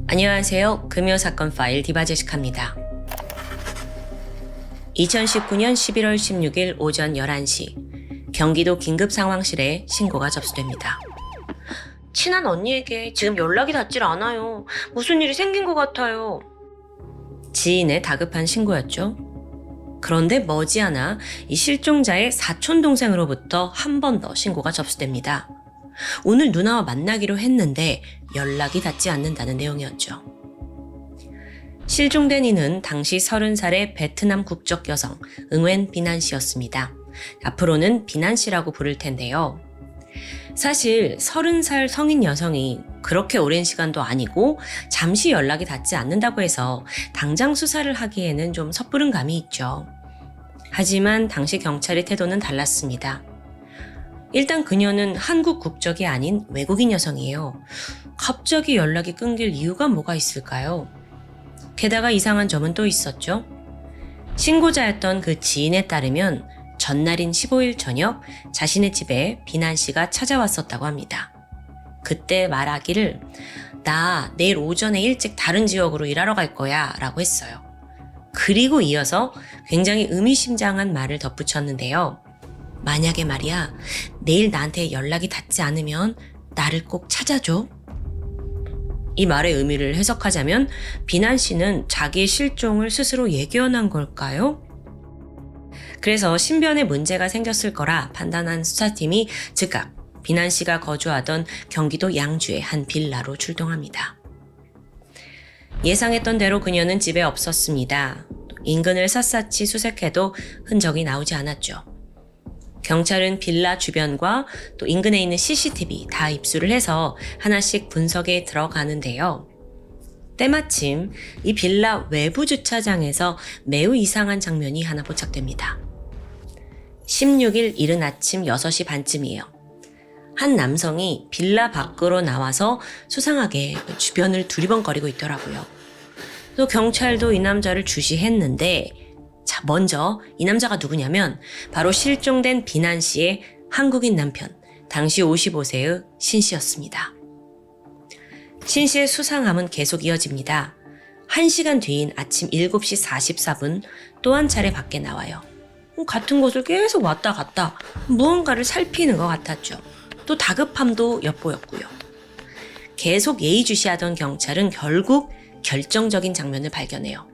안녕하세요. 금요사건 파일 디바제시카입니다. 2019년 11월 16일 오전 11시 경기도 긴급상황실에 신고가 접수됩니다. 친한 언니에게 지금 연락이 닿질 않아요. 무슨 일이 생긴 것 같아요. 지인의 다급한 신고였죠. 그런데 머지않아 이 실종자의 사촌동생으로부터 한 번 더 신고가 접수됩니다. 오늘 누나와 만나기로 했는데 연락이 닿지 않는다는 내용이었죠. 실종된 이는 당시 30살의 베트남 국적 여성 응웬 비난 씨였습니다. 앞으로는 비난 씨라고 부를 텐데요. 사실 30살 성인 여성이 그렇게 오랜 시간도 아니고 잠시 연락이 닿지 않는다고 해서 당장 수사를 하기에는 좀 섣부른 감이 있죠. 하지만 당시 경찰의 태도는 달랐습니다. 일단 그녀는 한국 국적이 아닌 외국인 여성이에요. 갑자기 연락이 끊길 이유가 뭐가 있을까요? 게다가 이상한 점은 또 있었죠. 신고자였던 그 지인에 따르면 전날인 15일 저녁 자신의 집에 비난 씨가 찾아왔었다고 합니다. 그때 말하기를 나 내일 오전에 일찍 다른 지역으로 일하러 갈 거야 라고 했어요. 그리고 이어서 굉장히 의미심장한 말을 덧붙였는데요. 만약에 말이야, 내일 나한테 연락이 닿지 않으면 나를 꼭 찾아줘. 이 말의 의미를 해석하자면 비난 씨는 자기의 실종을 스스로 예견한 걸까요? 그래서 신변에 문제가 생겼을 거라 판단한 수사팀이 즉각 비난 씨가 거주하던 경기도 양주의 한 빌라로 출동합니다. 예상했던 대로 그녀는 집에 없었습니다. 인근을 샅샅이 수색해도 흔적이 나오지 않았죠. 경찰은 빌라 주변과 또 인근에 있는 CCTV 다 입수를 해서 하나씩 분석에 들어가는데요. 때마침 이 빌라 외부 주차장에서 매우 이상한 장면이 하나 포착됩니다. 16일 이른 아침 6시 반쯤이에요. 한 남성이 빌라 밖으로 나와서 수상하게 주변을 두리번거리고 있더라고요. 또 경찰도 이 남자를 주시했는데 자, 먼저 이 남자가 누구냐면 바로 실종된 비난 씨의 한국인 남편, 당시 55세의 신 씨였습니다. 신 씨의 수상함은 계속 이어집니다. 1시간 뒤인 아침 7시 44분 또 한 차례 밖에 나와요. 같은 곳을 계속 왔다 갔다 무언가를 살피는 것 같았죠. 또 다급함도 엿보였고요. 계속 예의주시하던 경찰은 결국 결정적인 장면을 발견해요.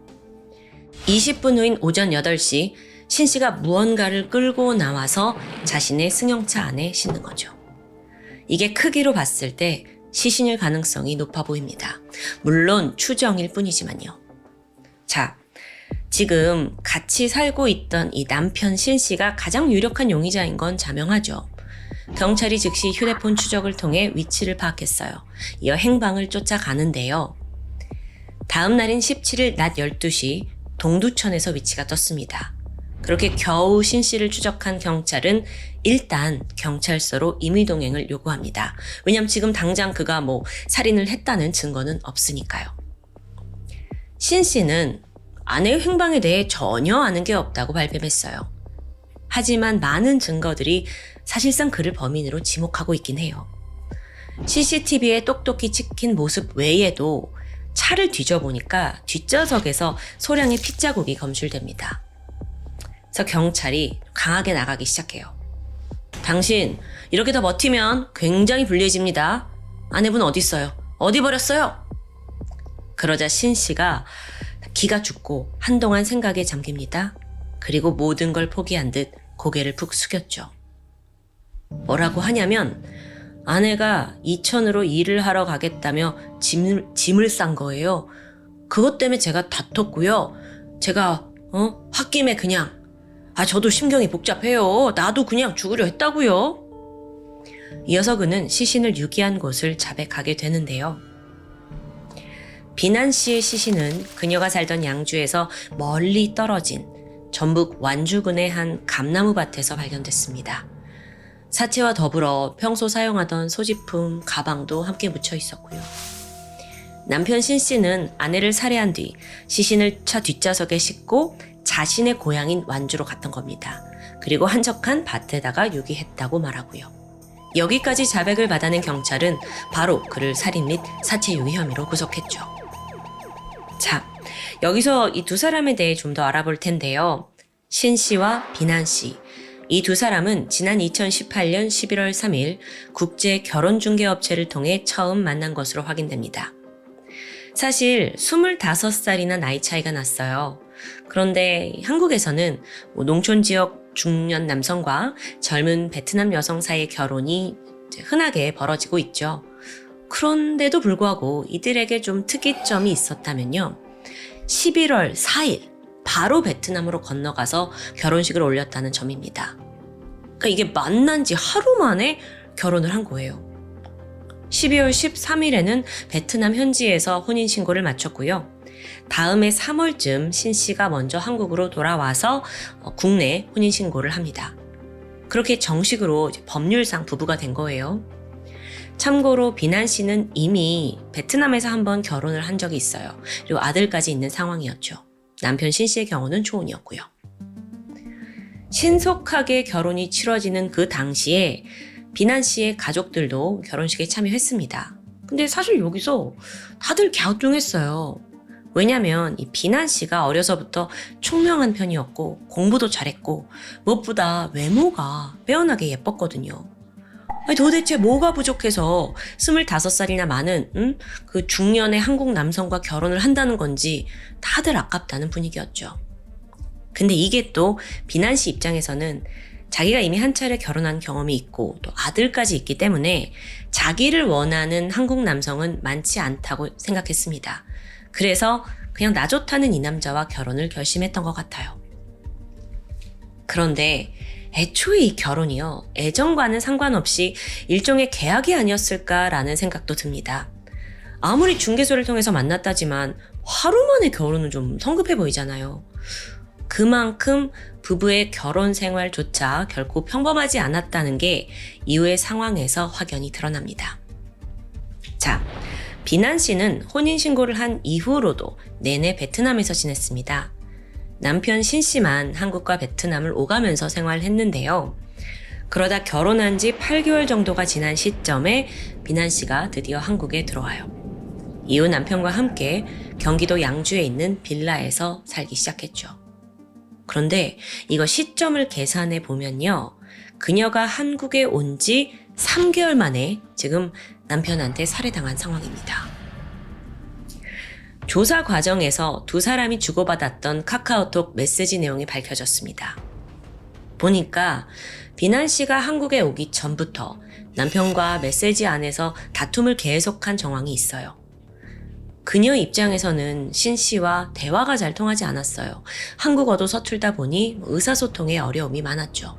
20분 후인 오전 8시 신 씨가 무언가를 끌고 나와서 자신의 승용차 안에 싣는 거죠. 이게 크기로 봤을 때 시신일 가능성이 높아 보입니다. 물론 추정일 뿐이지만요. 자, 지금 같이 살고 있던 이 남편 신 씨가 가장 유력한 용의자인 건 자명하죠. 경찰이 즉시 휴대폰 추적을 통해 위치를 파악했어요. 이어 행방을 쫓아가는데요. 다음 날인 17일 낮 12시 동두천에서 위치가 떴습니다. 그렇게 겨우 신 씨를 추적한 경찰은 일단 경찰서로 임의동행을 요구합니다. 왜냐면 지금 당장 그가 살인을 했다는 증거는 없으니까요. 신 씨는 아내의 행방에 대해 전혀 아는 게 없다고 발뺌했어요. 하지만 많은 증거들이 사실상 그를 범인으로 지목하고 있긴 해요. CCTV에 똑똑히 찍힌 모습 외에도 차를 뒤져보니까 뒷좌석에서 소량의 핏자국이 검출됩니다. 그래서 경찰이 강하게 나가기 시작해요. 당신 이렇게 더 버티면 굉장히 불리해집니다. 아내분 어디 있어요? 어디 버렸어요? 그러자 신 씨가 기가 죽고 한동안 생각에 잠깁니다. 그리고 모든 걸 포기한 듯 고개를 푹 숙였죠. 뭐라고 하냐면 아내가 이천으로 일을 하러 가겠다며 짐을 싼 거예요. 그것 때문에 제가 다퉜고요. 제가 홧김에 그냥 저도 심경이 복잡해요. 나도 그냥 죽으려 했다고요. 이어서 그는 시신을 유기한 곳을 자백하게 되는데요. 비난 씨의 시신은 그녀가 살던 양주에서 멀리 떨어진 전북 완주군의 한 감나무 밭에서 발견됐습니다. 사체와 더불어 평소 사용하던 소지품, 가방도 함께 묻혀 있었고요. 남편 신 씨는 아내를 살해한 뒤 시신을 차 뒷좌석에 싣고 자신의 고향인 완주로 갔던 겁니다. 그리고 한적한 밭에다가 유기했다고 말하고요. 여기까지 자백을 받아낸 경찰은 바로 그를 살인 및 사체 유기 혐의로 구속했죠. 자, 여기서 이 두 사람에 대해 좀 더 알아볼 텐데요. 신 씨와 비난 씨. 이 두 사람은 지난 2018년 11월 3일 국제 결혼중개업체를 통해 처음 만난 것으로 확인됩니다. 사실 25살이나 나이 차이가 났어요. 그런데 한국에서는 농촌 지역 중년 남성과 젊은 베트남 여성 사이의 결혼이 흔하게 벌어지고 있죠. 그런데도 불구하고 이들에게 좀 특이점이 있었다면요. 11월 4일 바로 베트남으로 건너가서 결혼식을 올렸다는 점입니다. 그러니까 이게 만난 지 하루 만에 결혼을 한 거예요. 12월 13일에는 베트남 현지에서 혼인신고를 마쳤고요. 다음해 3월쯤 신 씨가 먼저 한국으로 돌아와서 국내 혼인신고를 합니다. 그렇게 정식으로 법률상 부부가 된 거예요. 참고로 비난 씨는 이미 베트남에서 한번 결혼을 한 적이 있어요. 그리고 아들까지 있는 상황이었죠. 남편 신 씨의 경우는 초혼이었고요. 신속하게 결혼이 치러지는 그 당시에 비난 씨의 가족들도 결혼식에 참여했습니다. 근데 사실 여기서 다들 갸우뚱했어요. 왜냐면 이 비난 씨가 어려서부터 총명한 편이었고 공부도 잘했고 무엇보다 외모가 빼어나게 예뻤거든요. 아니, 도대체 뭐가 부족해서 25살이나 많은 그 중년의 한국 남성과 결혼을 한다는 건지 다들 아깝다는 분위기였죠. 근데 이게 또 비난 씨 입장에서는 자기가 이미 한 차례 결혼한 경험이 있고 또 아들까지 있기 때문에 자기를 원하는 한국 남성은 많지 않다고 생각했습니다. 그래서 그냥 나 좋다는 이 남자와 결혼을 결심했던 것 같아요. 그런데 애초에 이 결혼이요, 애정과는 상관없이 일종의 계약이 아니었을까라는 생각도 듭니다. 아무리 중개소를 통해서 만났다지만 하루 만에 결혼은 좀 성급해 보이잖아요. 그만큼 부부의 결혼 생활조차 결코 평범하지 않았다는 게 이후의 상황에서 확연히 드러납니다. 자, 비난 씨는 혼인신고를 한 이후로도 내내 베트남에서 지냈습니다. 남편 신 씨만 한국과 베트남을 오가면서 생활했는데요. 그러다 결혼한 지 8개월 정도가 지난 시점에 비난 씨가 드디어 한국에 들어와요. 이후 남편과 함께 경기도 양주에 있는 빌라에서 살기 시작했죠. 그런데 이거 시점을 계산해 보면요. 그녀가 한국에 온 지 3개월 만에 지금 남편한테 살해당한 상황입니다. 조사 과정에서 두 사람이 주고받았던 카카오톡 메시지 내용이 밝혀졌습니다. 보니까 비난 씨가 한국에 오기 전부터 남편과 메시지 안에서 다툼을 계속한 정황이 있어요. 그녀 입장에서는 신 씨와 대화가 잘 통하지 않았어요. 한국어도 서툴다 보니 의사소통에 어려움이 많았죠.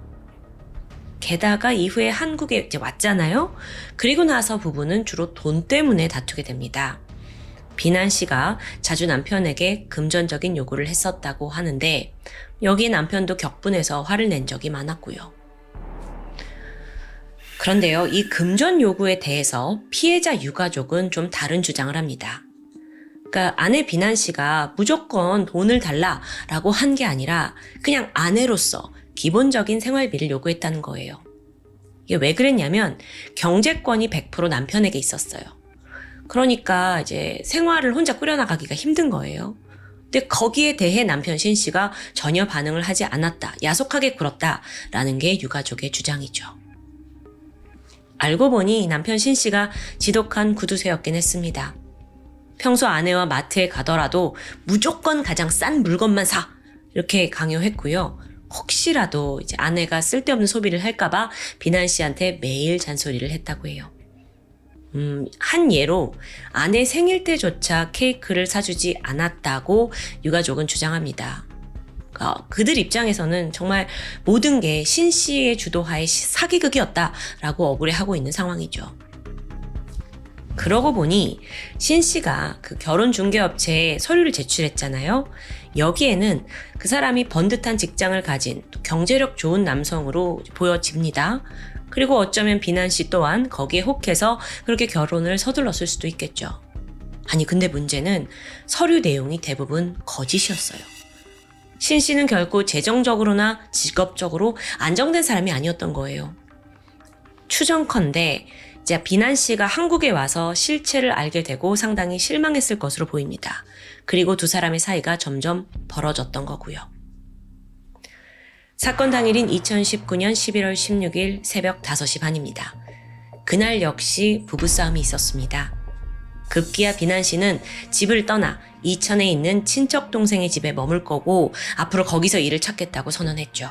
게다가 이후에 한국에 이제 왔잖아요. 그리고 나서 부부는 주로 돈 때문에 다투게 됩니다. 비난 씨가 자주 남편에게 금전적인 요구를 했었다고 하는데 여기에 남편도 격분해서 화를 낸 적이 많았고요. 그런데요, 이 금전 요구에 대해서 피해자 유가족은 좀 다른 주장을 합니다. 그러니까 아내 비난 씨가 무조건 돈을 달라라고 한 게 아니라 그냥 아내로서 기본적인 생활비를 요구했다는 거예요. 이게 왜 그랬냐면 경제권이 100% 남편에게 있었어요. 그러니까 이제 생활을 혼자 꾸려나가기가 힘든 거예요. 근데 거기에 대해 남편 신 씨가 전혀 반응을 하지 않았다, 야속하게 굴었다라는 게 유가족의 주장이죠. 알고 보니 남편 신 씨가 지독한 구두쇠였긴 했습니다. 평소 아내와 마트에 가더라도 무조건 가장 싼 물건만 사! 이렇게 강요했고요. 혹시라도 이제 아내가 쓸데없는 소비를 할까봐 비난 씨한테 매일 잔소리를 했다고 해요. 한 예로 아내 생일 때조차 케이크를 사주지 않았다고 유가족은 주장합니다. 그들 입장에서는 정말 모든 게 신 씨의 주도하에 사기극이었다라고 억울해하고 있는 상황이죠. 그러고 보니 신 씨가 그 결혼 중개업체에 서류를 제출했잖아요. 여기에는 그 사람이 번듯한 직장을 가진 또 경제력 좋은 남성으로 보여집니다. 그리고 어쩌면 비난 씨 또한 거기에 혹해서 그렇게 결혼을 서둘렀을 수도 있겠죠. 아니 근데 문제는 서류 내용이 대부분 거짓이었어요. 신 씨는 결코 재정적으로나 직업적으로 안정된 사람이 아니었던 거예요. 추정컨대 이제 비난 씨가 한국에 와서 실체를 알게 되고 상당히 실망했을 것으로 보입니다. 그리고 두 사람의 사이가 점점 벌어졌던 거고요. 사건 당일인 2019년 11월 16일 새벽 5시 반입니다. 그날 역시 부부싸움이 있었습니다. 급기야 비난 씨는 집을 떠나 이천에 있는 친척 동생의 집에 머물 거고 앞으로 거기서 일을 찾겠다고 선언했죠.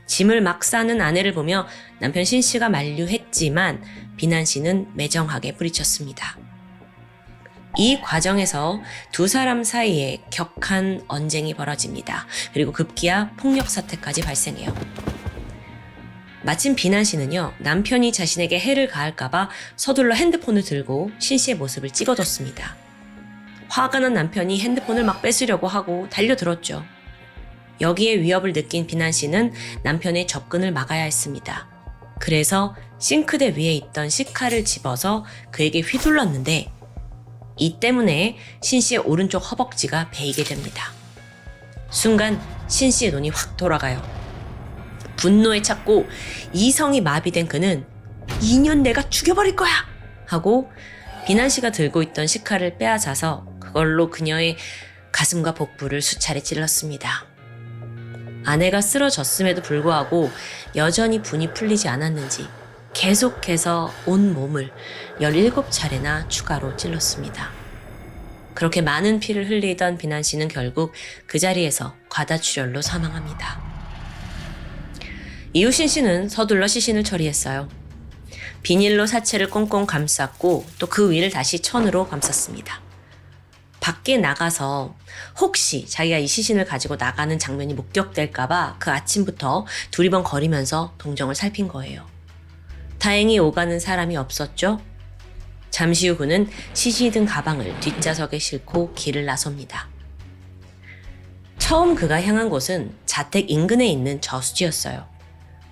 짐을 막 싸는 아내를 보며 남편 신 씨가 만류했지만 비난 씨는 매정하게 뿌리쳤습니다. 이 과정에서 두 사람 사이에 격한 언쟁이 벌어집니다. 그리고 급기야 폭력 사태까지 발생해요. 마침 비난 씨는요, 남편이 자신에게 해를 가할까봐 서둘러 핸드폰을 들고 신 씨의 모습을 찍어뒀습니다. 화가 난 남편이 핸드폰을 막 뺏으려고 하고 달려들었죠. 여기에 위협을 느낀 비난 씨는 남편의 접근을 막아야 했습니다. 그래서 싱크대 위에 있던 식칼을 집어서 그에게 휘둘렀는데 이 때문에 신 씨의 오른쪽 허벅지가 베이게 됩니다. 순간 신 씨의 눈이 확 돌아가요. 분노에 찼고 이성이 마비된 그는 "2년 내가 죽여버릴 거야!" 하고 비난 씨가 들고 있던 식칼을 빼앗아서 그걸로 그녀의 가슴과 복부를 수차례 찔렀습니다. 아내가 쓰러졌음에도 불구하고 여전히 분이 풀리지 않았는지 계속해서 온 몸을 17차례나 추가로 찔렀습니다. 그렇게 많은 피를 흘리던 비난 씨는 결국 그 자리에서 과다출혈로 사망합니다. 이후 신 씨는 서둘러 시신을 처리했어요. 비닐로 사체를 꽁꽁 감쌌고 또 그 위를 다시 천으로 감쌌습니다. 밖에 나가서 혹시 자기가 이 시신을 가지고 나가는 장면이 목격될까봐 그 아침부터 두리번거리면서 동정을 살핀 거예요. 다행히 오가는 사람이 없었죠. 잠시 후 그는 시신이 든 가방을 뒷좌석에 싣고 길을 나섭니다. 처음 그가 향한 곳은 자택 인근에 있는 저수지였어요.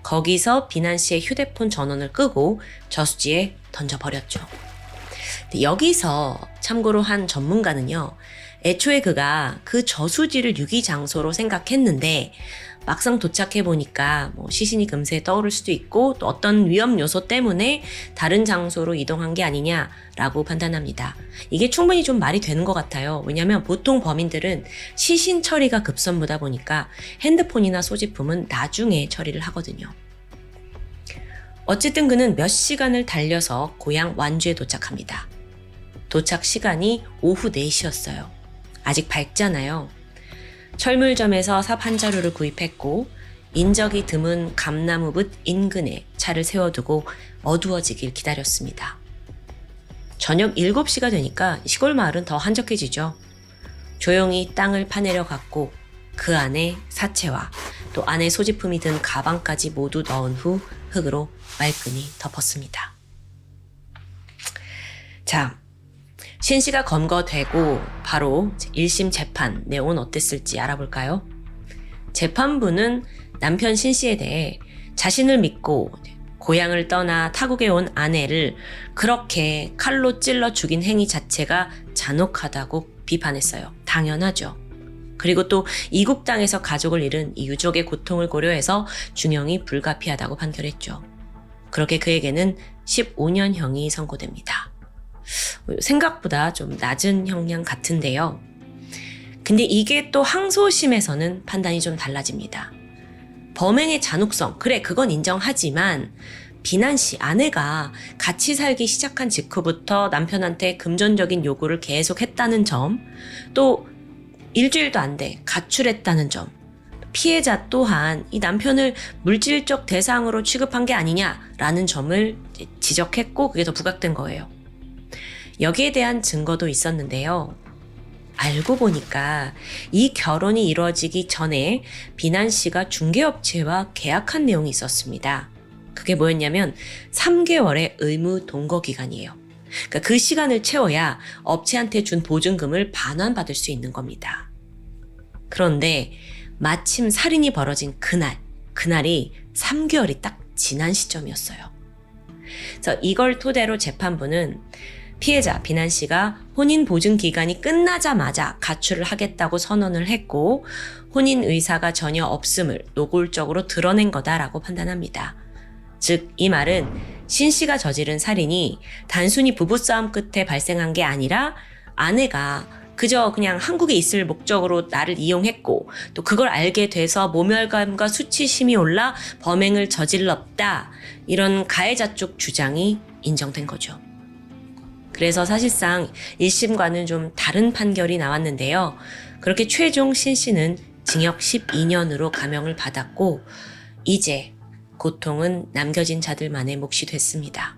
거기서 비난 씨의 휴대폰 전원을 끄고 저수지에 던져버렸죠. 여기서 참고로 한 전문가는요, 애초에 그가 그 저수지를 유기 장소로 생각했는데 막상 도착해보니까 시신이 금세 떠오를 수도 있고 또 어떤 위험 요소 때문에 다른 장소로 이동한 게 아니냐라고 판단합니다. 이게 충분히 좀 말이 되는 것 같아요. 왜냐하면 보통 범인들은 시신 처리가 급선무다 보니까 핸드폰이나 소지품은 나중에 처리를 하거든요. 어쨌든 그는 몇 시간을 달려서 고향 완주에 도착합니다. 도착 시간이 오후 4시였어요. 아직 밝잖아요. 철물점에서 삽 한 자루를 구입했고 인적이 드문 감나무붓 인근에 차를 세워두고 어두워지길 기다렸습니다. 저녁 7시가 되니까 시골 마을은 더 한적해지죠. 조용히 땅을 파내려 갔고 그 안에 사체와 또 안에 소지품이 든 가방까지 모두 넣은 후 흙으로 말끔히 덮었습니다. 자, 신 씨가 검거되고 바로 1심 재판 내용은 어땠을지 알아볼까요? 재판부는 남편 신 씨에 대해 자신을 믿고 고향을 떠나 타국에 온 아내를 그렇게 칼로 찔러 죽인 행위 자체가 잔혹하다고 비판했어요. 당연하죠. 그리고 또 이국 땅에서 가족을 잃은 이 유족의 고통을 고려해서 중형이 불가피하다고 판결했죠. 그렇게 그에게는 15년형이 선고됩니다. 생각보다 좀 낮은 형량 같은데요. 근데 이게 또 항소심에서는 판단이 좀 달라집니다. 범행의 잔혹성, 그래 그건 인정하지만 비난 씨 아내가 같이 살기 시작한 직후부터 남편한테 금전적인 요구를 계속했다는 점, 또 일주일도 안 돼 가출했다는 점, 피해자 또한 이 남편을 물질적 대상으로 취급한 게 아니냐라는 점을 지적했고 그게 더 부각된 거예요. 여기에 대한 증거도 있었는데요. 알고 보니까 이 결혼이 이루어지기 전에 비난 씨가 중개업체와 계약한 내용이 있었습니다. 그게 뭐였냐면 3개월의 의무 동거 기간이에요. 그러니까 그 시간을 채워야 업체한테 준 보증금을 반환받을 수 있는 겁니다. 그런데 마침 살인이 벌어진 그날이 3개월이 딱 지난 시점이었어요. 그래서 이걸 토대로 재판부는 피해자 비난 씨가 혼인 보증 기간이 끝나자마자 가출을 하겠다고 선언을 했고 혼인 의사가 전혀 없음을 노골적으로 드러낸 거다라고 판단합니다. 즉, 이 말은 신 씨가 저지른 살인이 단순히 부부싸움 끝에 발생한 게 아니라 아내가 그저 그냥 한국에 있을 목적으로 나를 이용했고 또 그걸 알게 돼서 모멸감과 수치심이 올라 범행을 저질렀다. 이런 가해자 쪽 주장이 인정된 거죠. 그래서 사실상 1심과는 좀 다른 판결이 나왔는데요. 그렇게 최종 신 씨는 징역 12년으로 감형을 받았고 이제 고통은 남겨진 자들만의 몫이 됐습니다.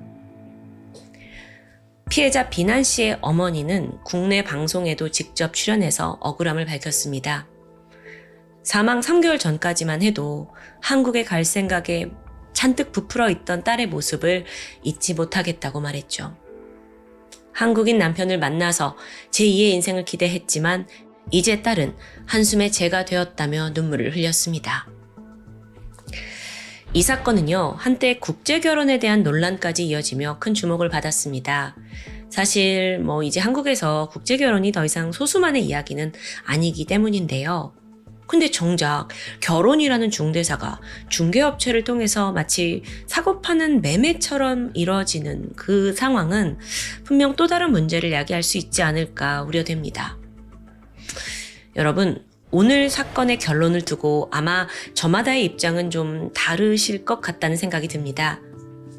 피해자 비난 씨의 어머니는 국내 방송에도 직접 출연해서 억울함을 밝혔습니다. 사망 3개월 전까지만 해도 한국에 갈 생각에 잔뜩 부풀어 있던 딸의 모습을 잊지 못하겠다고 말했죠. 한국인 남편을 만나서 제2의 인생을 기대했지만 이제 딸은 한숨의 재가 되었다며 눈물을 흘렸습니다. 이 사건은요, 한때 국제결혼에 대한 논란까지 이어지며 큰 주목을 받았습니다. 사실 이제 한국에서 국제결혼이 더 이상 소수만의 이야기는 아니기 때문인데요. 근데 정작 결혼이라는 중대사가 중개업체를 통해서 마치 사고 파는 매매처럼 이뤄지는 그 상황은 분명 또 다른 문제를 야기할 수 있지 않을까 우려됩니다. 여러분, 오늘 사건의 결론을 두고 아마 저마다의 입장은 좀 다르실 것 같다는 생각이 듭니다.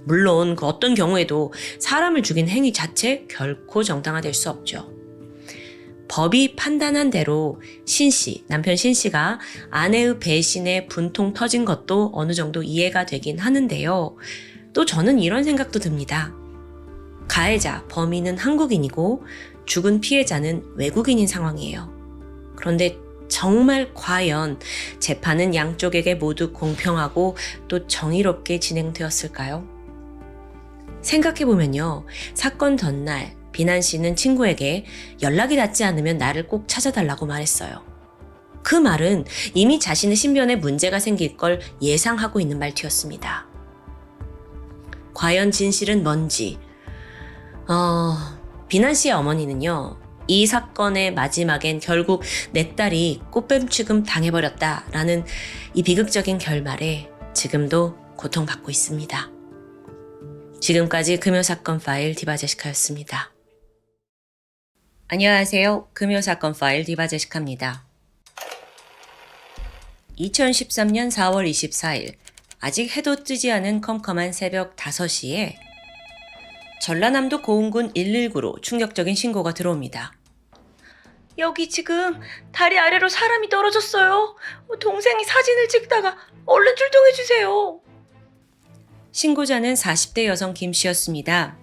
물론 그 어떤 경우에도 사람을 죽인 행위 자체 결코 정당화될 수 없죠. 법이 판단한 대로 남편 신 씨가 아내의 배신에 분통 터진 것도 어느 정도 이해가 되긴 하는데요. 또 저는 이런 생각도 듭니다. 가해자, 범인은 한국인이고 죽은 피해자는 외국인인 상황이에요. 그런데 정말 과연 재판은 양쪽에게 모두 공평하고 또 정의롭게 진행되었을까요? 생각해보면요. 사건 전날 비난 씨는 친구에게 연락이 닿지 않으면 나를 꼭 찾아달라고 말했어요. 그 말은 이미 자신의 신변에 문제가 생길 걸 예상하고 있는 말투였습니다. 과연 진실은 뭔지. 비난 씨의 어머니는요. 이 사건의 마지막엔 결국 내 딸이 꽃뱀 취급 당해버렸다라는 이 비극적인 결말에 지금도 고통받고 있습니다. 지금까지 금요사건 파일 디바제시카였습니다. 안녕하세요. 금요사건 파일 디바제시카입니다. 2013년 4월 24일 아직 해도 뜨지 않은 컴컴한 새벽 5시에 전라남도 고흥군 119로 충격적인 신고가 들어옵니다. 여기 지금 다리 아래로 사람이 떨어졌어요. 동생이 사진을 찍다가 얼른 출동해주세요. 신고자는 40대 여성 김 씨였습니다.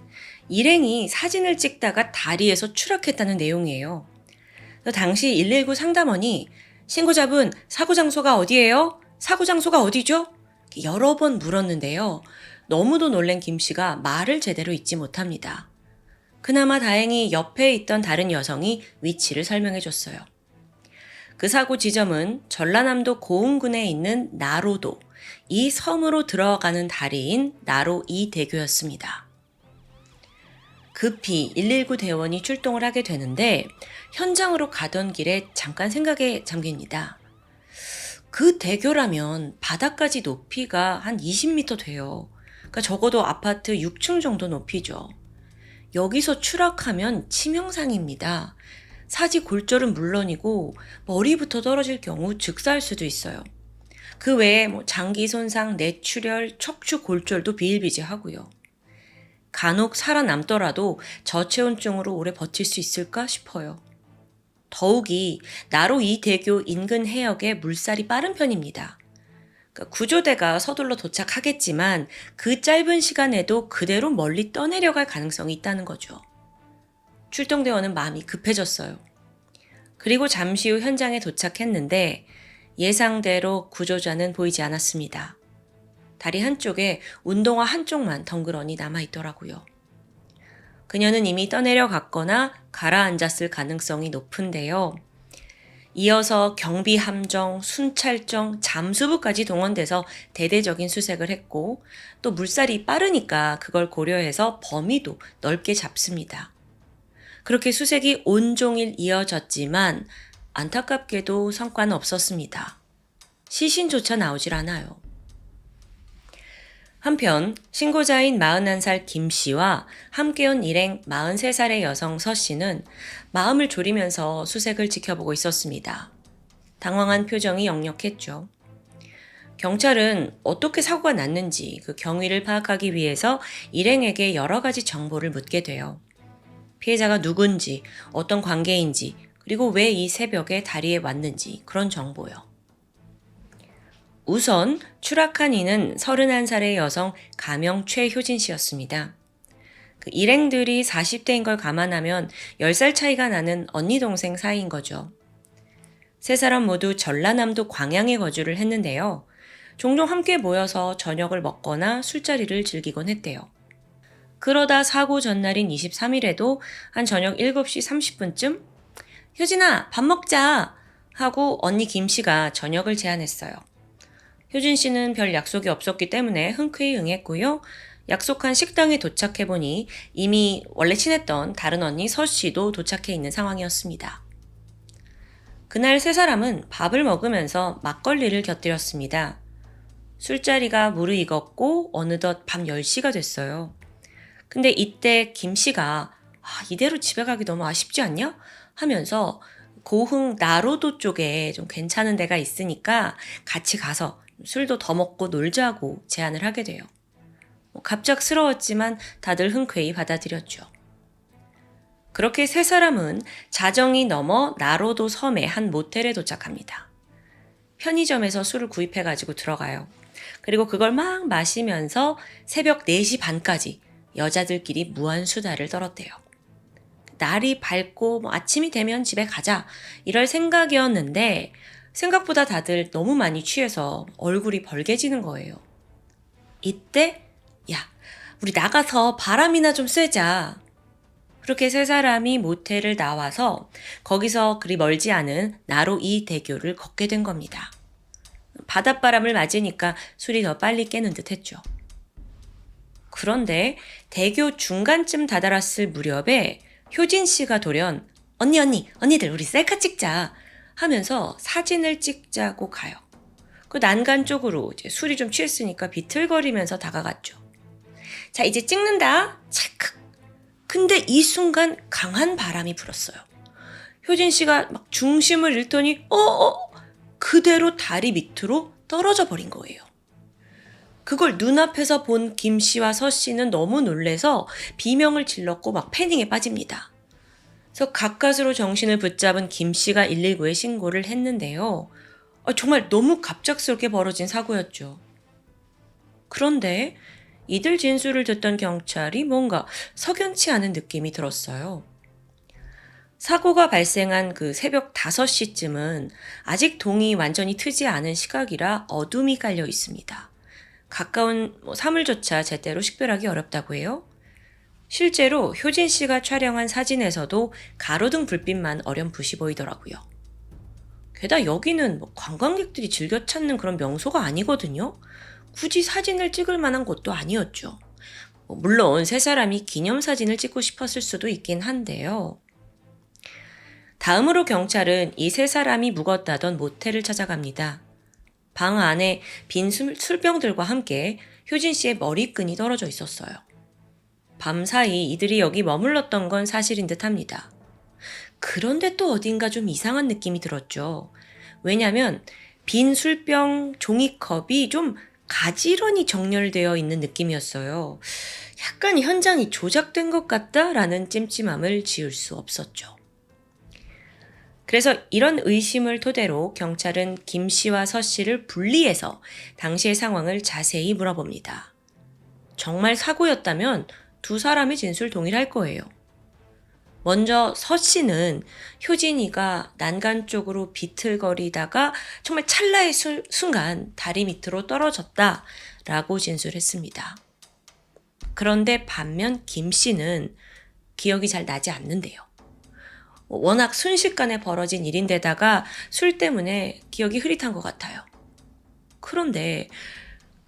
일행이 사진을 찍다가 다리에서 추락했다는 내용이에요. 당시 119 상담원이 신고자분 사고 장소가 어디예요? 사고 장소가 어디죠? 여러 번 물었는데요. 너무도 놀란 김 씨가 말을 제대로 잇지 못합니다. 그나마 다행히 옆에 있던 다른 여성이 위치를 설명해 줬어요. 그 사고 지점은 전라남도 고흥군에 있는 나로도, 이 섬으로 들어가는 다리인 나로 2대교였습니다. 급히 119 대원이 출동을 하게 되는데 현장으로 가던 길에 잠깐 생각에 잠깁니다. 그 대교라면 바닥까지 높이가 한 20m 돼요. 그러니까 적어도 아파트 6층 정도 높이죠. 여기서 추락하면 치명상입니다. 사지 골절은 물론이고 머리부터 떨어질 경우 즉사할 수도 있어요. 그 외에 장기 손상, 뇌출혈, 척추 골절도 비일비재하고요. 간혹 살아남더라도 저체온증으로 오래 버틸 수 있을까 싶어요. 더욱이 나로 이 대교 인근 해역에 물살이 빠른 편입니다. 구조대가 서둘러 도착하겠지만 그 짧은 시간에도 그대로 멀리 떠내려갈 가능성이 있다는 거죠. 출동대원은 마음이 급해졌어요. 그리고 잠시 후 현장에 도착했는데 예상대로 구조자는 보이지 않았습니다. 다리 한쪽에 운동화 한쪽만 덩그러니 남아있더라고요. 그녀는 이미 떠내려갔거나 가라앉았을 가능성이 높은데요. 이어서 경비함정, 순찰정, 잠수부까지 동원돼서 대대적인 수색을 했고 또 물살이 빠르니까 그걸 고려해서 범위도 넓게 잡습니다. 그렇게 수색이 온종일 이어졌지만 안타깝게도 성과는 없었습니다. 시신조차 나오질 않아요. 한편 신고자인 41살 김 씨와 함께 온 일행 43살의 여성 서 씨는 마음을 졸이면서 수색을 지켜보고 있었습니다. 당황한 표정이 역력했죠. 경찰은 어떻게 사고가 났는지 그 경위를 파악하기 위해서 일행에게 여러 가지 정보를 묻게 돼요. 피해자가 누군지, 어떤 관계인지, 그리고 왜 이 새벽에 다리에 왔는지 그런 정보요. 우선 추락한 이는 31살의 여성 가명 최효진 씨였습니다. 그 일행들이 40대인 걸 감안하면 10살 차이가 나는 언니 동생 사이인 거죠. 세 사람 모두 전라남도 광양에 거주를 했는데요. 종종 함께 모여서 저녁을 먹거나 술자리를 즐기곤 했대요. 그러다 사고 전날인 23일에도 한 저녁 7시 30분쯤 효진아 밥 먹자 하고 언니 김 씨가 저녁을 제안했어요. 효진 씨는 별 약속이 없었기 때문에 흔쾌히 응했고요. 약속한 식당에 도착해보니 이미 원래 친했던 다른 언니 서 씨도 도착해 있는 상황이었습니다. 그날 세 사람은 밥을 먹으면서 막걸리를 곁들였습니다. 술자리가 무르익었고 어느덧 밤 10시가 됐어요. 근데 이때 김 씨가 이대로 집에 가기 너무 아쉽지 않냐? 하면서 고흥 나로도 쪽에 좀 괜찮은 데가 있으니까 같이 가서 술도 더 먹고 놀자고 제안을 하게 돼요. 갑작스러웠지만 다들 흔쾌히 받아들였죠. 그렇게 세 사람은 자정이 넘어 나로도 섬의 한 모텔에 도착합니다. 편의점에서 술을 구입해가지고 들어가요. 그리고 그걸 막 마시면서 새벽 4시 반까지 여자들끼리 무한수다를 떨었대요. 날이 밝고 아침이 되면 집에 가자 이럴 생각이었는데 생각보다 다들 너무 많이 취해서 얼굴이 벌개지는 거예요. 이때 야 우리 나가서 바람이나 좀 쐬자. 그렇게 세 사람이 모텔을 나와서 거기서 그리 멀지 않은 나로 2 대교를 걷게 된 겁니다. 바닷바람을 맞으니까 술이 더 빨리 깨는 듯 했죠. 그런데 대교 중간쯤 다다랐을 무렵에 효진 씨가 돌연 언니들 우리 셀카 찍자 하면서 사진을 찍자고 가요. 그 난간 쪽으로 이제 술이 좀 취했으니까 비틀거리면서 다가갔죠. 자 이제 찍는다. 찰칵. 근데 이 순간 강한 바람이 불었어요. 효진 씨가 막 중심을 잃더니 그대로 다리 밑으로 떨어져 버린 거예요. 그걸 눈앞에서 본 김 씨와 서 씨는 너무 놀래서 비명을 질렀고 막 패닉에 빠집니다. 그래서 가까스로 정신을 붙잡은 김 씨가 119에 신고를 했는데요. 정말 너무 갑작스럽게 벌어진 사고였죠. 그런데 이들 진술을 듣던 경찰이 뭔가 석연치 않은 느낌이 들었어요. 사고가 발생한 그 새벽 5시쯤은 아직 동이 완전히 트지 않은 시각이라 어둠이 깔려 있습니다. 가까운 사물조차 제대로 식별하기 어렵다고 해요. 실제로 효진 씨가 촬영한 사진에서도 가로등 불빛만 어렴풋이 보이더라고요. 게다가 여기는 관광객들이 즐겨 찾는 그런 명소가 아니거든요. 굳이 사진을 찍을 만한 곳도 아니었죠. 물론 세 사람이 기념사진을 찍고 싶었을 수도 있긴 한데요. 다음으로 경찰은 이 세 사람이 묵었다던 모텔을 찾아갑니다. 방 안에 빈 술병들과 함께 효진 씨의 머리끈이 떨어져 있었어요. 밤사이 이들이 여기 머물렀던 건 사실인 듯 합니다. 그런데 또 어딘가 좀 이상한 느낌이 들었죠. 왜냐면 빈 술병 종이컵이 좀 가지런히 정렬되어 있는 느낌이었어요. 약간 현장이 조작된 것 같다라는 찜찜함을 지울 수 없었죠. 그래서 이런 의심을 토대로 경찰은 김 씨와 서 씨를 분리해서 당시의 상황을 자세히 물어봅니다. 정말 사고였다면 두 사람의 진술 동일할 거예요. 먼저 서 씨는 효진이가 난간 쪽으로 비틀거리다가 정말 찰나의 순간 다리 밑으로 떨어졌다라고 진술했습니다. 그런데 반면 김 씨는 기억이 잘 나지 않는데요. 워낙 순식간에 벌어진 일인데다가 술 때문에 기억이 흐릿한 것 같아요. 그런데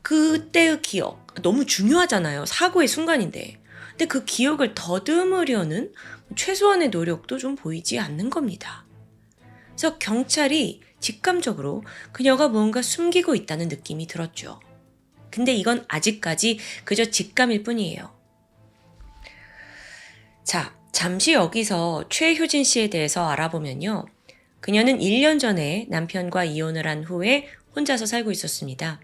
그때의 기억, 너무 중요하잖아요. 사고의 순간인데. 근데 그 기억을 더듬으려는 최소한의 노력도 좀 보이지 않는 겁니다. 그래서 경찰이 직감적으로 그녀가 뭔가 숨기고 있다는 느낌이 들었죠. 근데 이건 아직까지 그저 직감일 뿐이에요. 자, 잠시 여기서 최효진 씨에 대해서 알아보면요. 그녀는 1년 전에 남편과 이혼을 한 후에 혼자서 살고 있었습니다.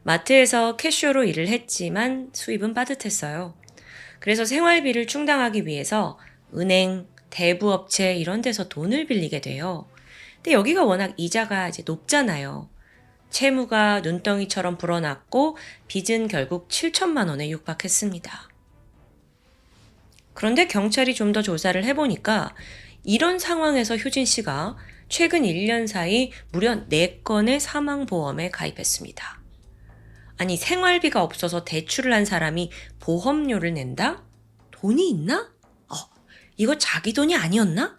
마트에서 캐셔로 일을 했지만 수입은 빠듯했어요. 그래서 생활비를 충당하기 위해서 은행, 대부업체 이런 데서 돈을 빌리게 돼요. 근데 여기가 워낙 이자가 이제 높잖아요. 채무가 눈덩이처럼 불어났고 빚은 결국 7천만 원에 육박했습니다. 그런데 경찰이 좀 더 조사를 해보니까 이런 상황에서 효진 씨가 최근 1년 사이 무려 4건의 사망보험에 가입했습니다. 아니, 생활비가 없어서 대출을 한 사람이 보험료를 낸다? 돈이 있나? 이거 자기 돈이 아니었나?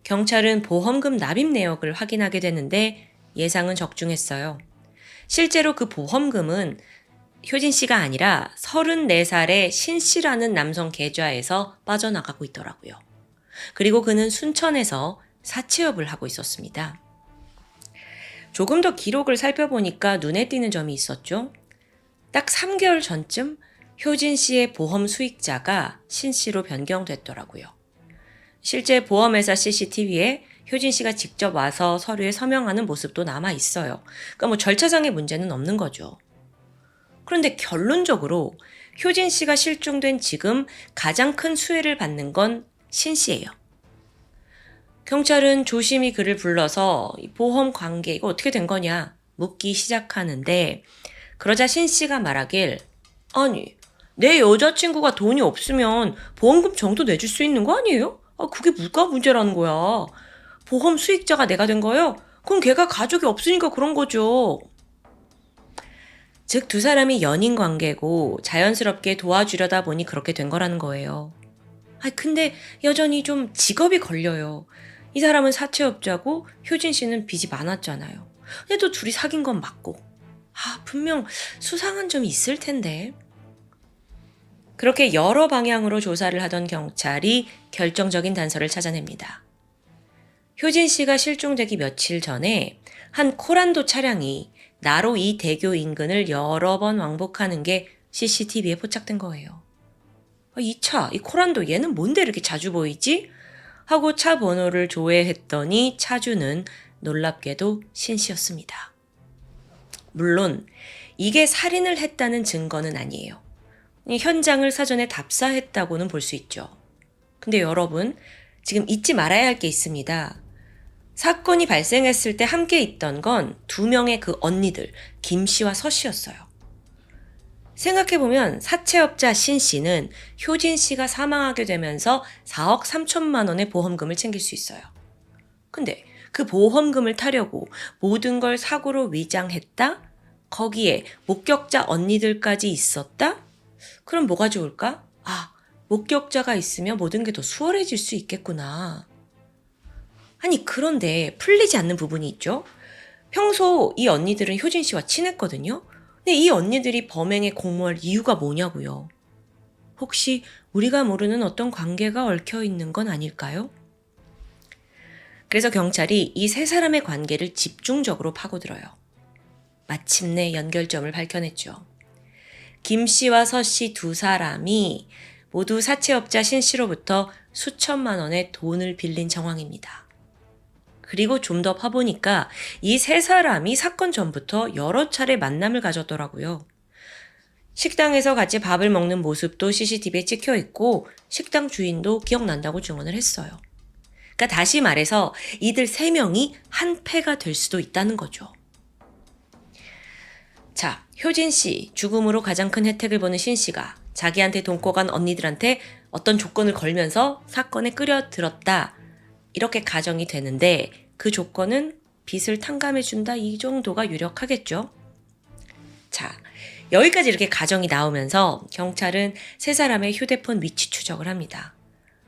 경찰은 보험금 납입 내역을 확인하게 되는데 예상은 적중했어요. 실제로 그 보험금은 효진 씨가 아니라 34살의 신 씨라는 남성 계좌에서 빠져나가고 있더라고요. 그리고 그는 순천에서 사채업을 하고 있었습니다. 조금 더 기록을 살펴보니까 눈에 띄는 점이 있었죠. 딱 3개월 전쯤 효진 씨의 보험 수익자가 신 씨로 변경됐더라고요. 실제 보험회사 CCTV에 효진 씨가 직접 와서 서류에 서명하는 모습도 남아 있어요. 그러니까 뭐 절차상의 문제는 없는 거죠. 그런데 결론적으로 효진 씨가 실종된 지금 가장 큰 수혜를 받는 건 신 씨예요. 경찰은 조심히 그를 불러서 보험 관계 이거 어떻게 된 거냐 묻기 시작하는데 그러자 신 씨가 말하길 아니 내 여자친구가 돈이 없으면 보험금 정도 내줄 수 있는 거 아니에요? 그게 뭐가 문제라는 거야. 보험 수익자가 내가 된 거예요? 그럼 걔가 가족이 없으니까 그런 거죠. 즉 두 사람이 연인 관계고 자연스럽게 도와주려다 보니 그렇게 된 거라는 거예요. 근데 여전히 좀 직업이 걸려요. 이 사람은 사채업자고 효진 씨는 빚이 많았잖아요. 근데 또 둘이 사귄 건 맞고. 분명 수상한 점이 있을 텐데. 그렇게 여러 방향으로 조사를 하던 경찰이 결정적인 단서를 찾아냅니다. 효진 씨가 실종되기 며칠 전에 한 코란도 차량이 나로 이 대교 인근을 여러 번 왕복하는 게 CCTV에 포착된 거예요. 이 차, 이 코란도 얘는 뭔데 이렇게 자주 보이지? 하고 차 번호를 조회했더니 차주는 놀랍게도 신 씨였습니다. 물론 이게 살인을 했다는 증거는 아니에요. 현장을 사전에 답사했다고는 볼 수 있죠. 근데 여러분, 지금 잊지 말아야 할 게 있습니다. 사건이 발생했을 때 함께 있던 건 2명의 그 언니들, 김 씨와 서 씨였어요. 생각해보면 사채업자 신 씨는 효진 씨가 사망하게 되면서 4억 3천만 원의 보험금을 챙길 수 있어요. 근데 그 보험금을 타려고 모든 걸 사고로 위장했다? 거기에 목격자 언니들까지 있었다? 그럼 뭐가 좋을까? 목격자가 있으면 모든 게 더 수월해질 수 있겠구나. 그런데 풀리지 않는 부분이 있죠. 평소 이 언니들은 효진 씨와 친했거든요. 근데 이 언니들이 범행에 공모할 이유가 뭐냐고요. 혹시 우리가 모르는 어떤 관계가 얽혀 있는 건 아닐까요? 그래서 경찰이 이 세 사람의 관계를 집중적으로 파고들어요. 마침내 연결점을 밝혀냈죠. 김 씨와 서 씨 두 사람이 모두 사채업자 신 씨로부터 수천만 원의 돈을 빌린 정황입니다. 그리고 좀 더 파보니까 이 세 사람이 사건 전부터 여러 차례 만남을 가졌더라고요. 식당에서 같이 밥을 먹는 모습도 CCTV에 찍혀 있고 식당 주인도 기억난다고 증언을 했어요. 그러니까 다시 말해서 이들 세 명이 한 패가 될 수도 있다는 거죠. 자, 효진 씨, 죽음으로 가장 큰 혜택을 보는 신 씨가 자기한테 돈 꿔간 언니들한테 어떤 조건을 걸면서 사건에 끌어들었다. 이렇게 가정이 되는데 그 조건은 빚을 탕감해준다 이 정도가 유력하겠죠. 자, 여기까지 이렇게 가정이 나오면서 경찰은 세 사람의 휴대폰 위치 추적을 합니다.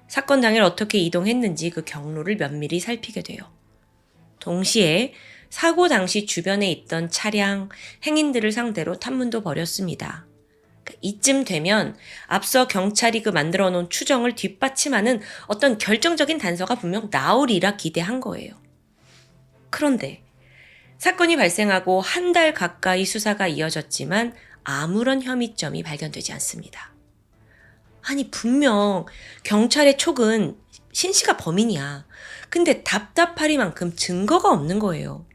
사건 당일 어떻게 이동했는지 그 경로를 면밀히 살피게 돼요. 동시에 사고 당시 주변에 있던 차량, 행인들을 상대로 탐문도 벌였습니다. 이쯤 되면 앞서 경찰이 만들어 놓은 추정을 뒷받침하는 어떤 결정적인 단서가 분명 나오리라 기대한 거예요. 그런데 사건이 발생하고 한 달 가까이 수사가 이어졌지만 아무런 혐의점이 발견되지 않습니다. 아니, 분명 경찰의 촉은 신 씨가 범인이야. 근데 답답하리만큼 증거가 없는 거예요.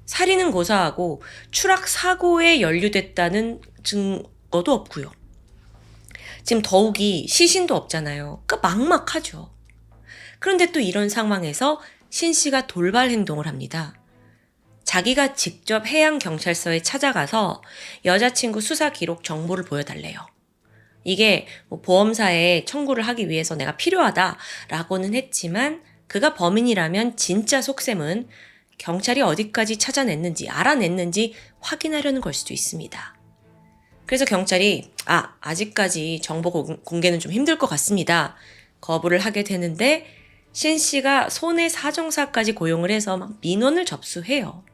살인은 고사하고 추락 사고에 연루됐다는 증거도 없고요. 지금 더욱이 시신도 없잖아요. 그러니까 막막하죠. 그런데 또 이런 상황에서 신 씨가 돌발 행동을 합니다. 자기가 직접 해양경찰서에 찾아가서 여자친구 수사 기록 정보를 보여달래요. 이게 뭐 보험사에 청구를 하기 위해서 내가 필요하다라고는 했지만 그가 범인이라면 진짜 속셈은 경찰이 어디까지 찾아냈는지 알아냈는지 확인하려는 걸 수도 있습니다. 그래서 경찰이 아직까지 정보 공개는 좀 힘들 것 같습니다. 거부를 하게 되는데 신 씨가 손해 사정사까지 고용을 해서 막 민원을 접수해요.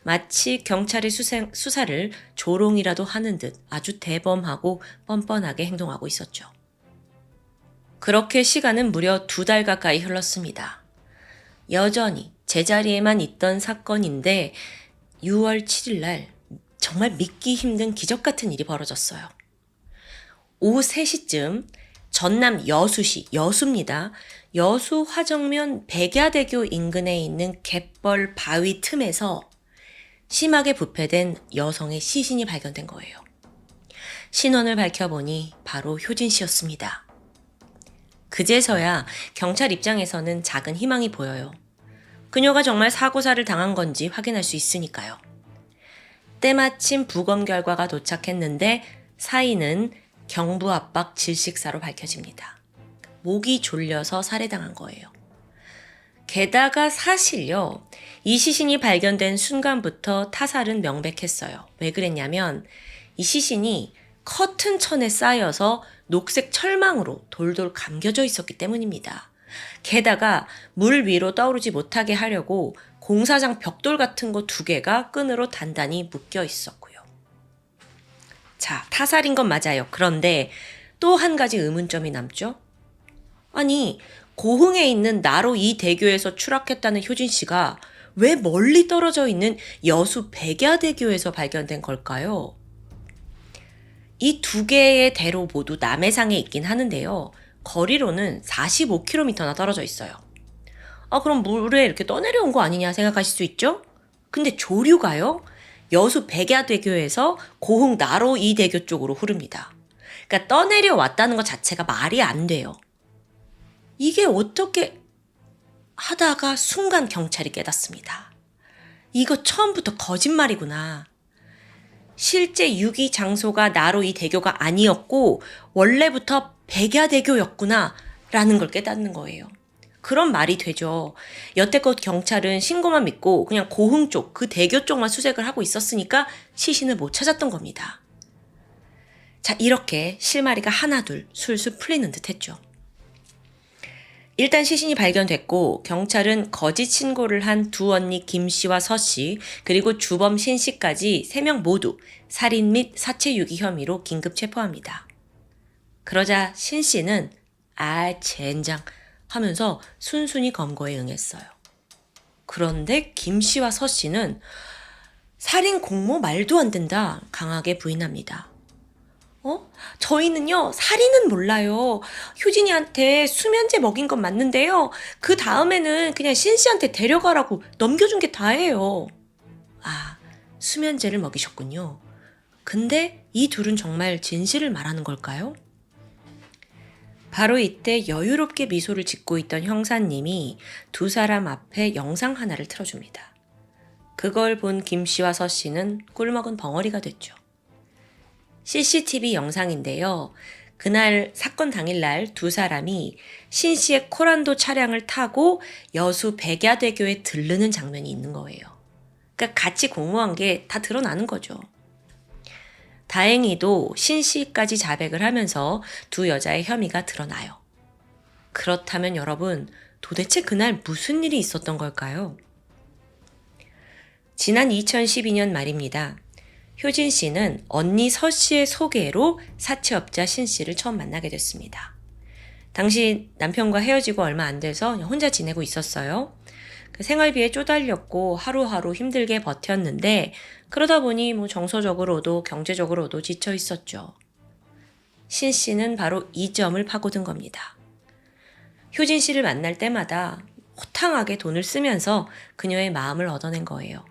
마치 경찰의 수사를 조롱이라도 하는 듯 아주 대범하고 뻔뻔하게 행동하고 있었죠. 그렇게 시간은 무려 2달 가까이 흘렀습니다. 여전히 제자리에만 있던 사건인데 6월 7일 날 정말 믿기 힘든 기적 같은 일이 벌어졌어요. 오후 3시쯤 전남 여수입니다. 여수 화정면 백야대교 인근에 있는 갯벌 바위 틈에서 심하게 부패된 여성의 시신이 발견된 거예요. 신원을 밝혀보니 바로 효진 씨였습니다. 그제서야 경찰 입장에서는 작은 희망이 보여요. 그녀가 정말 사고사를 당한 건지 확인할 수 있으니까요. 때마침 부검 결과가 도착했는데 사인은 경부 압박 질식사로 밝혀집니다. 목이 졸려서 살해당한 거예요. 게다가 사실요, 이 시신이 발견된 순간부터 타살은 명백했어요. 왜 그랬냐면 이 시신이 커튼천에 쌓여서 녹색 철망으로 돌돌 감겨져 있었기 때문입니다. 게다가 물 위로 떠오르지 못하게 하려고 공사장 벽돌 같은 거 2개가 끈으로 단단히 묶여 있었고요. 자, 타살인 건 맞아요. 그런데 또 한 가지 의문점이 남죠? 아니, 고흥에 있는 나로 이 대교에서 추락했다는 효진 씨가 왜 멀리 떨어져 있는 여수 백야대교에서 발견된 걸까요? 이 2개의 대로 모두 남해상에 있긴 하는데요. 거리로는 45km나 떨어져 있어요. 그럼 물에 이렇게 떠내려온 거 아니냐 생각하실 수 있죠? 근데 조류가요, 여수 백야대교에서 고흥 나로 이 대교 쪽으로 흐릅니다. 그러니까 떠내려왔다는 것 자체가 말이 안 돼요. 이게 어떻게 하다가 순간 경찰이 깨닫습니다. 이거 처음부터 거짓말이구나. 실제 유기 장소가 나로 이 대교가 아니었고 원래부터 백야대교였구나 라는 걸 깨닫는 거예요. 그런 말이 되죠. 여태껏 경찰은 신고만 믿고 그냥 고흥 쪽, 그 대교 쪽만 수색을 하고 있었으니까 시신을 못 찾았던 겁니다. 자, 이렇게 실마리가 하나둘 술술 풀리는 듯 했죠. 일단 시신이 발견됐고 경찰은 거짓 신고를 한 2 언니 김 씨와 서 씨, 그리고 주범 신 씨까지 3명 모두 살인 및 사체 유기 혐의로 긴급 체포합니다. 그러자 신 씨는 젠장 하면서 순순히 검거에 응했어요. 그런데 김 씨와 서 씨는 살인 공모 말도 안 된다 강하게 부인합니다. 저희는요, 살인은 몰라요. 효진이한테 수면제 먹인 건 맞는데요. 그 다음에는 그냥 신 씨한테 데려가라고 넘겨준 게 다예요. 수면제를 먹이셨군요. 근데 이 둘은 정말 진실을 말하는 걸까요? 바로 이때 여유롭게 미소를 짓고 있던 형사님이 2 사람 앞에 영상 하나를 틀어줍니다. 그걸 본 김 씨와 서 씨는 꿀먹은 벙어리가 됐죠. CCTV 영상인데요. 그날 사건 당일날 2 사람이 신 씨의 코란도 차량을 타고 여수 백야대교에 들르는 장면이 있는 거예요. 그러니까 같이 공모한 게 다 드러나는 거죠. 다행히도 신 씨까지 자백을 하면서 2 여자의 혐의가 드러나요. 그렇다면 여러분, 도대체 그날 무슨 일이 있었던 걸까요? 지난 2012년 말입니다. 효진 씨는 언니 서 씨의 소개로 사채업자 신 씨를 처음 만나게 됐습니다. 당시 남편과 헤어지고 얼마 안 돼서 혼자 지내고 있었어요. 생활비에 쪼달렸고 하루하루 힘들게 버텼는데 그러다 보니 정서적으로도 경제적으로도 지쳐 있었죠. 신 씨는 바로 이 점을 파고든 겁니다. 효진 씨를 만날 때마다 호탕하게 돈을 쓰면서 그녀의 마음을 얻어낸 거예요.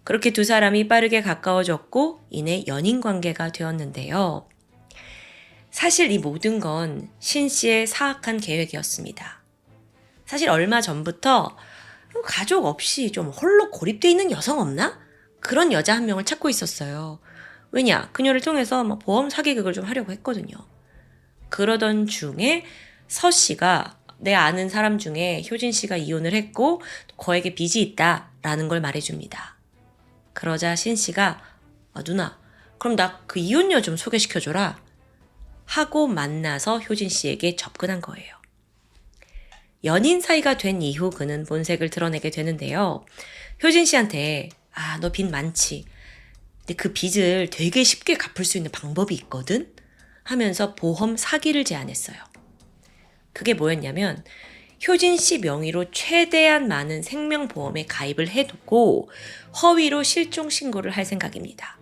그렇게 두 사람이 빠르게 가까워졌고 이내 연인 관계가 되었는데요. 사실 이 모든 건 신 씨의 사악한 계획이었습니다. 사실 얼마 전부터 가족 없이 좀 홀로 고립돼 있는 여성 없나? 그런 여자 한 명을 찾고 있었어요. 왜냐? 그녀를 통해서 보험 사기극을 좀 하려고 했거든요. 그러던 중에 서 씨가 내 아는 사람 중에 효진 씨가 이혼을 했고 거액의 빚이 있다라는 걸 말해줍니다. 그러자 신 씨가 누나, 그럼 나 그 이혼녀 좀 소개시켜줘라 하고 만나서 효진 씨에게 접근한 거예요. 연인 사이가 된 이후 그는 본색을 드러내게 되는데요. 효진 씨한테 너 빚 많지. 근데 그 빚을 되게 쉽게 갚을 수 있는 방법이 있거든? 하면서 보험 사기를 제안했어요. 그게 뭐였냐면 효진 씨 명의로 최대한 많은 생명보험에 가입을 해두고 허위로 실종 신고를 할 생각입니다.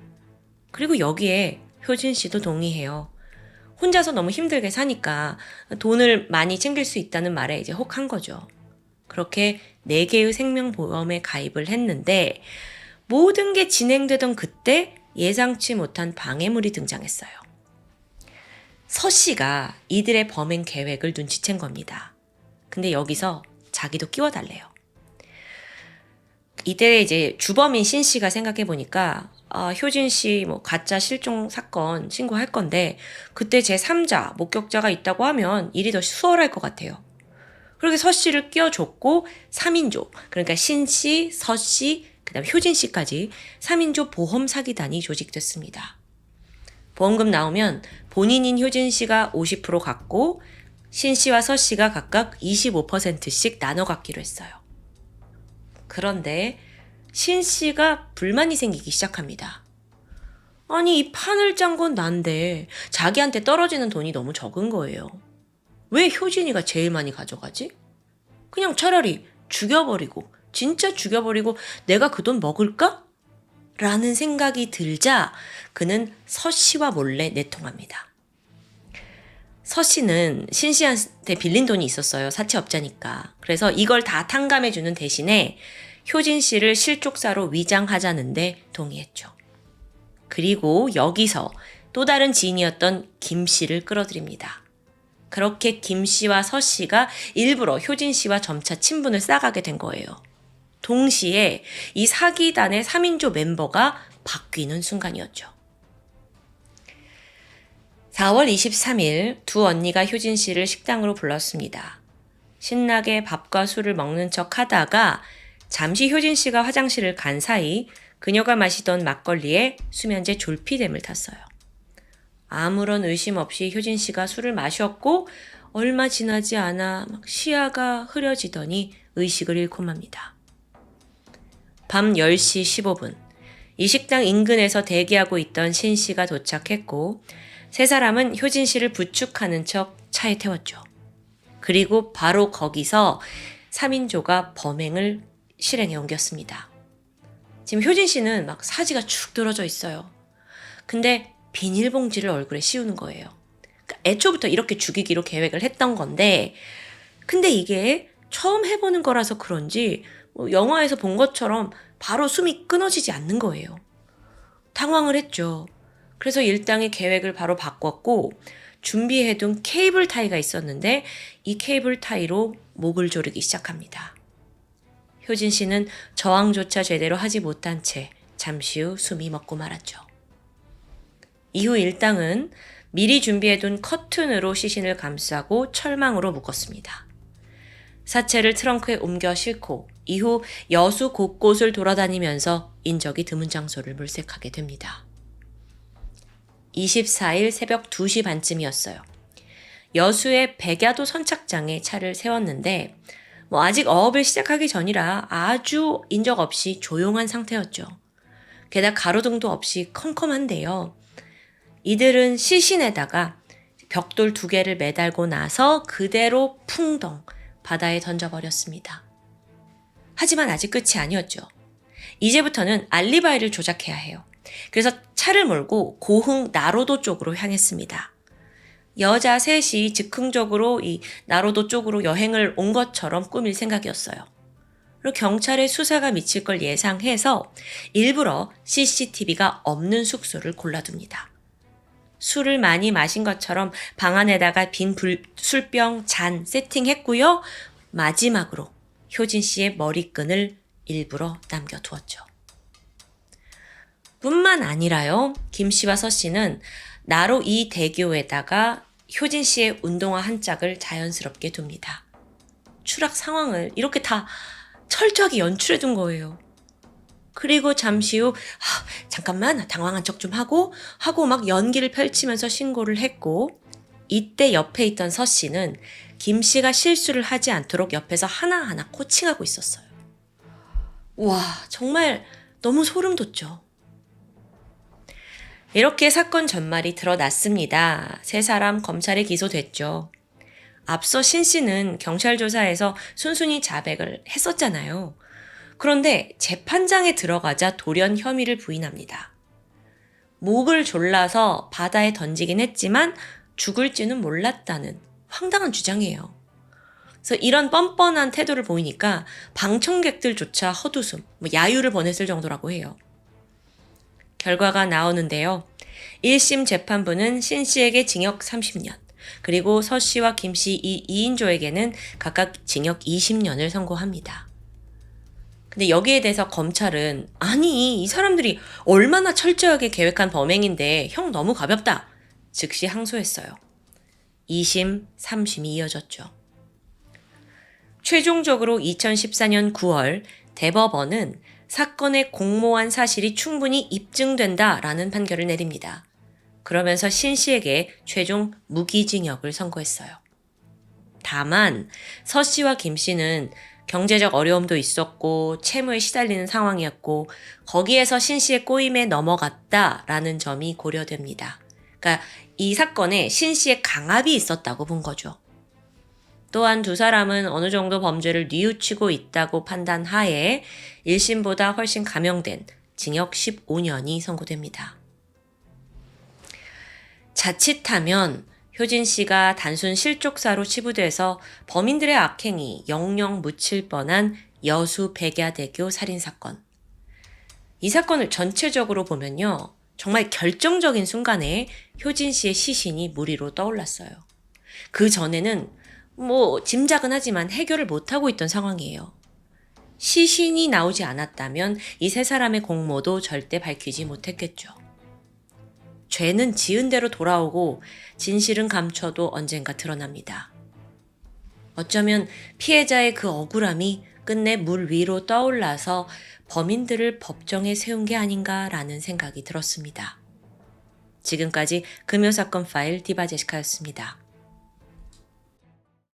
그리고 여기에 효진 씨도 동의해요. 혼자서 너무 힘들게 사니까 돈을 많이 챙길 수 있다는 말에 이제 혹한 거죠. 그렇게 4개의 생명보험에 가입을 했는데 모든 게 진행되던 그때 예상치 못한 방해물이 등장했어요. 서 씨가 이들의 범행 계획을 눈치챈 겁니다. 근데 여기서 자기도 끼워달래요. 이때 이제 주범인 신 씨가 생각해보니까 효진 씨 가짜 실종 사건 신고할 건데 그때 제3자 목격자가 있다고 하면 일이 더 수월할 것 같아요. 그렇게 서 씨를 끼워줬고 3인조, 그러니까 신 씨, 서 씨, 그다음 효진 씨까지 3인조 보험 사기단이 조직됐습니다. 보험금 나오면 본인인 효진 씨가 50% 갖고 신 씨와 서 씨가 각각 25%씩 나눠 갖기로 했어요. 그런데 신 씨가 불만이 생기기 시작합니다. 아니, 이 판을 짠 건 난데 자기한테 떨어지는 돈이 너무 적은 거예요. 왜 효진이가 제일 많이 가져가지? 그냥 차라리 죽여버리고, 진짜 죽여버리고 내가 그 돈 먹을까? 라는 생각이 들자 그는 서 씨와 몰래 내통합니다. 서 씨는 신 씨한테 빌린 돈이 있었어요. 사채업자니까. 그래서 이걸 다 탕감해주는 대신에 효진 씨를 실족사로 위장하자는데 동의했죠. 그리고 여기서 또 다른 지인이었던 김 씨를 끌어들입니다. 그렇게 김 씨와 서 씨가 일부러 효진 씨와 점차 친분을 쌓아가게 된 거예요. 동시에 이 사기단의 3인조 멤버가 바뀌는 순간이었죠. 4월 23일 두 언니가 효진 씨를 식당으로 불렀습니다. 신나게 밥과 술을 먹는 척 하다가 잠시 효진 씨가 화장실을 간 사이 그녀가 마시던 막걸리에 수면제 졸피뎀을 탔어요. 아무런 의심 없이 효진 씨가 술을 마셨고 얼마 지나지 않아 시야가 흐려지더니 의식을 잃고 맙니다. 밤 10시 15분 이 식당 인근에서 대기하고 있던 신 씨가 도착했고 세 사람은 효진 씨를 부축하는 척 차에 태웠죠. 그리고 바로 거기서 3인조가 범행을 실행에 옮겼습니다. 지금 효진 씨는 막 사지가 축 늘어져 있어요. 근데 비닐봉지를 얼굴에 씌우는 거예요. 그러니까 애초부터 이렇게 죽이기로 계획을 했던 건데 근데 이게 처음 해보는 거라서 그런지 영화에서 본 것처럼 바로 숨이 끊어지지 않는 거예요. 당황을 했죠. 그래서 일당의 계획을 바로 바꿨고 준비해둔 케이블 타이가 있었는데 이 케이블 타이로 목을 조르기 시작합니다. 효진 씨는 저항조차 제대로 하지 못한 채 잠시 후 숨이 멎고 말았죠. 이후 일당은 미리 준비해둔 커튼으로 시신을 감싸고 철망으로 묶었습니다. 사체를 트렁크에 옮겨 싣고 이후 여수 곳곳을 돌아다니면서 인적이 드문 장소를 물색하게 됩니다. 24일 새벽 2시 반쯤이었어요. 여수의 백야도 선착장에 차를 세웠는데 아직 어업을 시작하기 전이라 아주 인적 없이 조용한 상태였죠. 게다가 가로등도 없이 컴컴한데요. 이들은 시신에다가 벽돌 2개를 매달고 나서 그대로 풍덩 바다에 던져버렸습니다. 하지만 아직 끝이 아니었죠. 이제부터는 알리바이를 조작해야 해요. 그래서 차를 몰고 고흥 나로도 쪽으로 향했습니다. 여자 셋이 즉흥적으로 이 나로도 쪽으로 여행을 온 것처럼 꾸밀 생각이었어요. 그리고 경찰의 수사가 미칠 걸 예상해서 일부러 CCTV가 없는 숙소를 골라둡니다. 술을 많이 마신 것처럼 방 안에다가 빈 술병 잔 세팅했고요. 마지막으로 효진 씨의 머리끈을 일부러 남겨두었죠. 뿐만 아니라요. 김 씨와 서 씨는 나로 이 대교에다가 효진 씨의 운동화 한 짝을 자연스럽게 둡니다. 추락 상황을 이렇게 다 철저하게 연출해 둔 거예요. 그리고 잠시 후 잠깐만 당황한 척 좀 하고 막 연기를 펼치면서 신고를 했고, 이때 옆에 있던 서 씨는 김 씨가 실수를 하지 않도록 옆에서 하나하나 코칭하고 있었어요. 와, 정말 너무 소름 돋죠. 이렇게 사건 전말이 드러났습니다. 세 사람 검찰에 기소됐죠. 앞서 신 씨는 경찰 조사에서 순순히 자백을 했었잖아요. 그런데 재판장에 들어가자 돌연 혐의를 부인합니다. 목을 졸라서 바다에 던지긴 했지만 죽을지는 몰랐다는 황당한 주장이에요. 그래서 이런 뻔뻔한 태도를 보이니까 방청객들조차 헛웃음, 야유를 보냈을 정도라고 해요. 결과가 나오는데요. 1심 재판부는 신 씨에게 징역 30년, 그리고 서 씨와 김 씨 이 2인조에게는 각각 징역 20년을 선고합니다. 근데 여기에 대해서 검찰은 아니, 이 사람들이 얼마나 철저하게 계획한 범행인데 형 너무 가볍다. 즉시 항소했어요. 2심, 3심이 이어졌죠. 최종적으로 2014년 9월 대법원은 사건의 공모한 사실이 충분히 입증된다라는 판결을 내립니다. 그러면서 신 씨에게 최종 무기징역을 선고했어요. 다만 서 씨와 김 씨는 경제적 어려움도 있었고 채무에 시달리는 상황이었고 거기에서 신 씨의 꼬임에 넘어갔다라는 점이 고려됩니다. 그러니까 이 사건에 신 씨의 강압이 있었다고 본 거죠. 또한 두 사람은 어느 정도 범죄를 뉘우치고 있다고 판단하에 1심보다 훨씬 감형된 징역 15년이 선고됩니다. 자칫하면 효진 씨가 단순 실족사로 치부돼서 범인들의 악행이 영영 묻힐 뻔한 여수 백야대교 살인사건. 이 사건을 전체적으로 보면요. 정말 결정적인 순간에 효진 씨의 시신이 무리로 떠올랐어요. 그 전에는 짐작은 하지만 해결을 못하고 있던 상황이에요. 시신이 나오지 않았다면 이 세 사람의 공모도 절대 밝히지 못했겠죠. 죄는 지은 대로 돌아오고 진실은 감춰도 언젠가 드러납니다. 어쩌면 피해자의 그 억울함이 끝내 물 위로 떠올라서 범인들을 법정에 세운 게 아닌가라는 생각이 들었습니다. 지금까지 금요사건 파일 디바제시카였습니다.